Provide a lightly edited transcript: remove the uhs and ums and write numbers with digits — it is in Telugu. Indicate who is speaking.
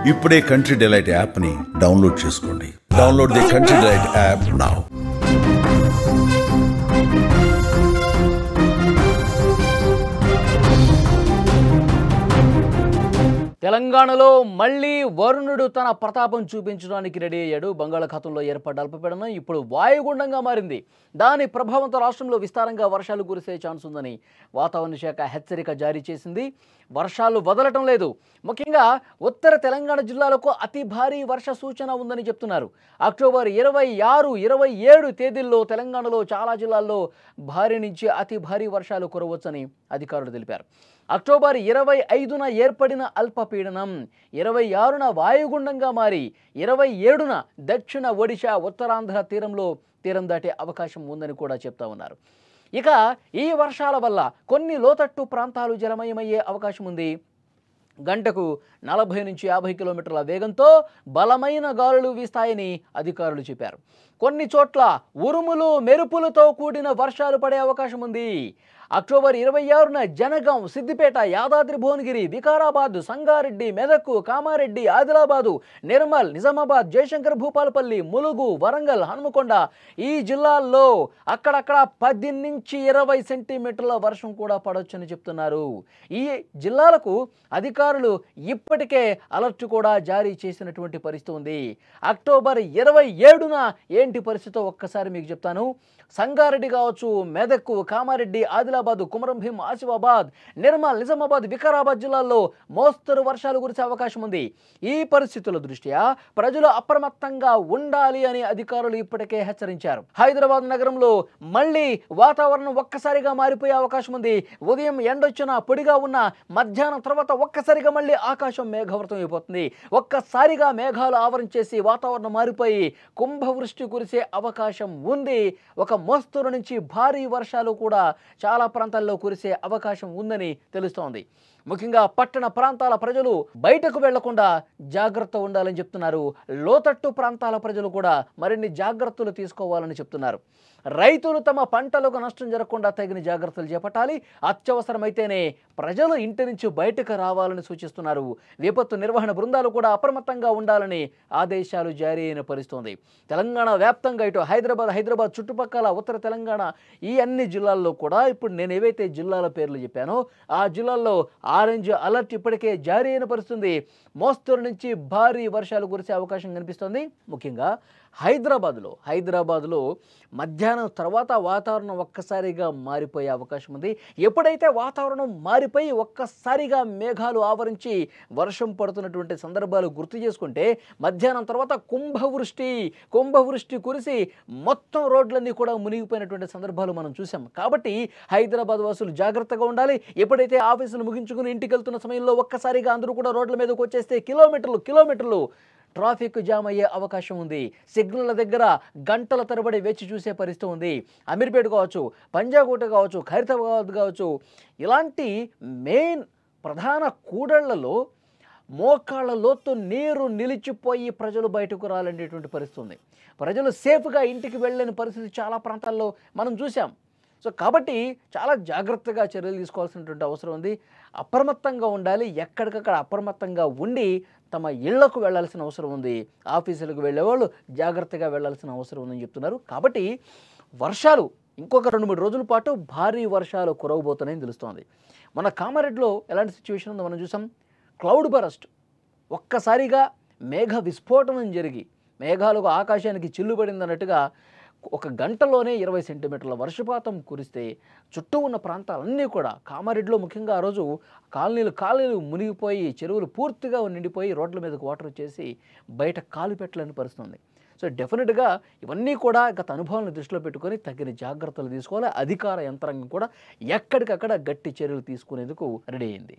Speaker 1: ఇప్పుడే కంట్రీ డిలైట్ యాప్ని డౌన్లోడ్ చేసుకోండి. Download the country delight app now.
Speaker 2: తెలంగాణలో మళ్లీ వరుణుడు తన ప్రతాపం చూపించడానికి రెడీ అయ్యాడు. బంగాళాఖాతంలో ఏర్పడ్డ అల్పపీడనం ఇప్పుడు వాయుగుండంగా మారింది. దాని ప్రభావంతో రాష్ట్రంలో విస్తారంగా వర్షాలు కురిసే ఛాన్స్ ఉందని వాతావరణ శాఖ హెచ్చరిక జారీ చేసింది. వర్షాలు వదలటం లేదు. ముఖ్యంగా ఉత్తర తెలంగాణ జిల్లాలకు అతి భారీ వర్ష సూచన ఉందని చెప్తున్నారు. అక్టోబర్ 26, 27 తేదీల్లో తెలంగాణలో చాలా జిల్లాల్లో భారీ నుంచి అతి భారీ వర్షాలు కురవచ్చని అధికారులు తెలిపారు. అక్టోబర్ 25న ఏర్పడిన అల్పపీడనం 26న వాయుగుండంగా మారి 27న దక్షిణ ఒడిశా ఉత్తరాంధ్ర తీరం దాటే అవకాశం ఉందని కూడా చెప్తా ఉన్నారు. ఇక ఈ వర్షాల వల్ల కొన్ని లోతట్టు ప్రాంతాలు జలమయమయ్యే అవకాశం ఉంది. గంటకు 40 నుంచి 50 కిలోమీటర్ల వేగంతో బలమైన గాలులు వీస్తాయని అధికారులు చెప్పారు. కొన్ని చోట్ల ఉరుములు మెరుపులతో కూడిన వర్షాలు పడే అవకాశం ఉంది. అక్టోబర్ 26న జనగాం, సిద్దిపేట, యాదాద్రి భువనగిరి, వికారాబాద్, సంగారెడ్డి, మెదక్, కామారెడ్డి, ఆదిలాబాదు, నిర్మల్, నిజామాబాద్, జయశంకర్ భూపాలపల్లి, ములుగు, వరంగల్, హనుమకొండ ఈ జిల్లాల్లో అక్కడక్కడ 10 నుంచి 20 సెంటీమీటర్ల వర్షం కూడా పడొచ్చని చెప్తున్నారు. ఈ జిల్లాలకు అధికారులు ఇప్పటికే అలర్ట్ కూడా జారీ చేసినటువంటి పరిస్థితి ఉంది. అక్టోబర్ 27న ఏంటి పరిస్థితి ఒక్కసారి మీకు చెప్తాను. సంగారెడ్డి కావచ్చు, మెదక్, కామారెడ్డి, ఆదిలాబాద్, కుమరం భీం, ఆసిఫాబాద్, నిర్మల్, నిజామాబాద్, వికారాబాద్ జిల్లాల్లో మోస్తరు వర్షాలు కురిసే అవకాశం ఉంది. ఈ పరిస్థితుల దృష్ట్యా ప్రజలు అప్రమత్తంగా ఉండాలి అని అధికారులు ఇప్పటికే హెచ్చరించారు. హైదరాబాద్ నగరంలో మళ్లీ వాతావరణం ఒక్కసారిగా మారిపోయే అవకాశం ఉంది. ఉదయం ఎండొచ్చినా పొడిగా ఉన్న మధ్యాహ్నం తర్వాత ఒక్కసారిగా మళ్ళీ ఆకాశం మేఘావృతం అయిపోతుంది. ఒక్కసారిగా మేఘాలు ఆవరించేసి వాతావరణం మారిపోయి కుంభవృష్టి కురిసే అవకాశం ఉంది. ఒక మోస్తరు నుంచి భారీ వర్షాలు కూడా చాలా ప్రాంతాల్లో కురిసే అవకాశం ఉందని తెలుస్తోంది. ముఖ్యంగా పట్టణ ప్రాంతాల ప్రజలు బయటకు వెళ్లకుండా జాగ్రత్త ఉండాలని చెప్తున్నారు. లోతట్టు ప్రాంతాల ప్రజలు కూడా మరిన్ని జాగ్రత్తలు తీసుకోవాలని చెప్తున్నారు. రైతులు తమ పంటలకు నష్టం జరగకుండా తగిన జాగ్రత్తలు చేపట్టాలి. అత్యవసరమైతేనే ప్రజలు ఇంటి నుంచి బయటకు రావాలని సూచిస్తున్నారు. విపత్తు నిర్వహణ బృందాలు కూడా అప్రమత్తంగా ఉండాలని ఆదేశాలు జారీ అయిన పరిస్థితుంది. తెలంగాణ వ్యాప్తంగా ఇటు హైదరాబాద్ చుట్టుపక్కల ఉత్తర తెలంగాణ ఈ అన్ని జిల్లాల్లో కూడా ఇప్పుడు నేను ఏవైతే జిల్లాల పేర్లు చెప్పానో ఆ జిల్లాల్లో ఆరెంజ్ అలర్ట్ ఇప్పటికే జారీ అయిన పరిస్థితుంది. మోస్తరు నుంచి భారీ వర్షాలు కురిసే అవకాశం కనిపిస్తోంది. ముఖ్యంగా హైదరాబాద్లో మధ్యాహ్నం తర్వాత వాతావరణం ఒక్కసారిగా మారిపోయే అవకాశం ఉంది. ఎప్పుడైతే వాతావరణం మారిపోయి ఒక్కసారిగా మేఘాలు ఆవరించి వర్షం పడుతున్నటువంటి సందర్భాలు గుర్తు చేసుకుంటే మధ్యాహ్నం తర్వాత కుంభవృష్టి కురిసి మొత్తం రోడ్లన్నీ కూడా మునిగిపోయినటువంటి సందర్భాలు మనం చూసాం. కాబట్టి హైదరాబాద్ వాసులు జాగ్రత్తగా ఉండాలి. ఎప్పుడైతే ఆఫీసులు ముగించుకుని ఇంటికి వెళ్తున్న సమయంలో ఒక్కసారిగా అందరూ కూడా రోడ్ల మీదకి వచ్చేస్తే కిలోమీటర్లు ట్రాఫిక్ జామ్ అయ్యే అవకాశం ఉంది. సిగ్నల్ దగ్గర గంటల తరబడి వేచి చూసే పరిస్థితి ఉంది. అమీర్పేట కావచ్చు, పంజాగుట్ట కావచ్చు, ఖైరతాబాద్ కావచ్చు, ఇలాంటి మెయిన్ ప్రధాన కూడళ్లలో మోకాళ్ళ లోతు నీరు నిలిచిపోయి ప్రజలు బయటకు రాలనేటువంటి పరిస్థితి ఉంది. ప్రజలు సేఫ్గా ఇంటికి వెళ్ళలేని పరిస్థితి చాలా ప్రాంతాల్లో మనం చూసాం. సో కాబట్టి చాలా జాగ్రత్తగా చర్యలు తీసుకోవాల్సినటువంటి అవసరం ఉంది. అప్రమత్తంగా ఉండాలి. ఎక్కడికక్కడ అప్రమత్తంగా ఉండి తమ ఇళ్లకు వెళ్లాల్సిన అవసరం ఉంది. ఆఫీసులకు వెళ్ళేవాళ్ళు జాగ్రత్తగా వెళ్లాల్సిన అవసరం ఉందని చెప్తున్నారు. కాబట్టి వర్షాలు ఇంకొక 2-3 రోజుల పాటు భారీ వర్షాలు కురవబోతున్నాయని తెలుస్తోంది. మన కామారెడ్డిలో ఎలాంటి సిచ్యువేషన్ ఉందో మనం చూసాం. క్లౌడ్ బరస్ట్, ఒక్కసారిగా మేఘ విస్ఫోటనం జరిగి మేఘాలకు ఆకాశానికి చిల్లుపడింది అన్నట్టుగా ఒక గంటలోనే 20 సెంటీమీటర్ల వర్షపాతం కురిస్తే చుట్టూ ఉన్న ప్రాంతాలన్నీ కూడా కామారెడ్డిలో ముఖ్యంగా ఆ రోజు కాలనీలు మునిగిపోయి చెరువులు పూర్తిగా నిండిపోయి రోడ్ల మీదకు వాటర్ వచ్చేసి బయట కాలు పెట్టలేని పరిస్థితుంది. సో డెఫినెట్గా ఇవన్నీ కూడా గత అనుభవాలను దృష్టిలో పెట్టుకొని తగిన జాగ్రత్తలు తీసుకోవాలి. అధికార యంత్రాంగం కూడా ఎక్కడికక్కడ గట్టి చర్యలు తీసుకునేందుకు రెడీ అయింది.